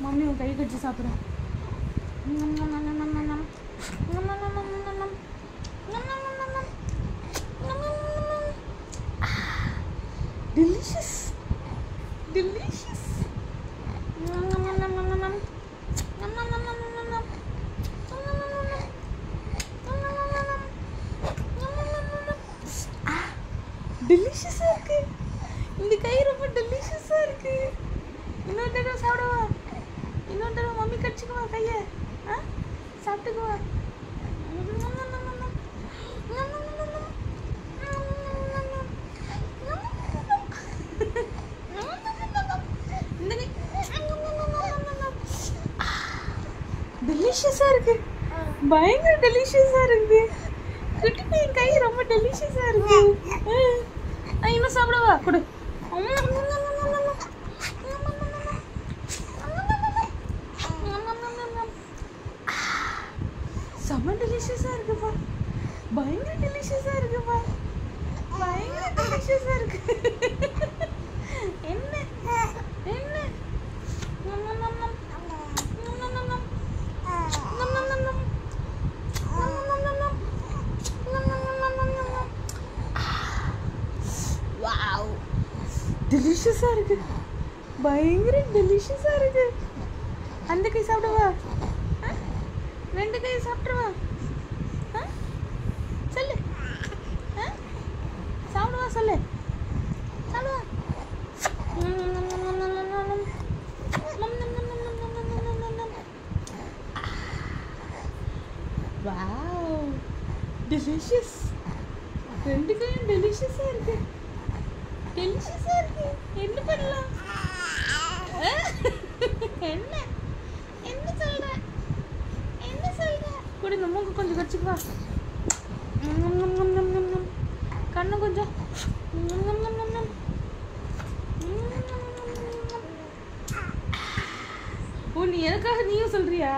Mummy உன் கை கடிச்சு சாப்பிட்றேன். Delicious delicious. டெலிஷியஸா இருக்கு. இந்த கை ரொம்ப டெலிஷியஸா இருக்கு. இன்னொரு தடவை சாப்பிடுவா. இன்னொரு தடவை மம்மி கடிச்சுக்குவா கையை. சாப்பிட்டுக்குவா. டெலிஷியஸா இருக்கு. பயங்கர டெலிஷியஸா இருக்கு. குட்டி பையன் கை ரொம்ப டெலிஷியஸா இருக்கு. இன்னும் சாப்பிடவா கொடு. செம்ம டெலிஷியஸா இருக்குப்பா. பயங்கர டெலிஷியஸா இருக்குப்பா. பயங்கர டெலிஷியஸா இருக்கு. என்ன என்ன டெலிஷியஸா இருக்கு. பயங்கர டெலிஷியஸா இருக்கு. அந்த கை சாப்பிடுவா. ரெண்டு கை சாப்பிடுவா. சொல்லு. சாப்பிடுவா சொல்லு. சாப்பிடுவா. Wow delicious. ரெண்டு கையும் டெலிஷியஸா இருக்கு. டெலிஷியஸா இருக்கு. என்ன பண்ணலாம்? என்ன என்ன சொல்ற? என்ன சொல்ற? கூட இந்த மூக்கு கொஞ்சம் கடிச்சுக்குவா. கண்ணு கொஞ்சம். ஓ நீ எனக்காக நீயும் சொல்றியா?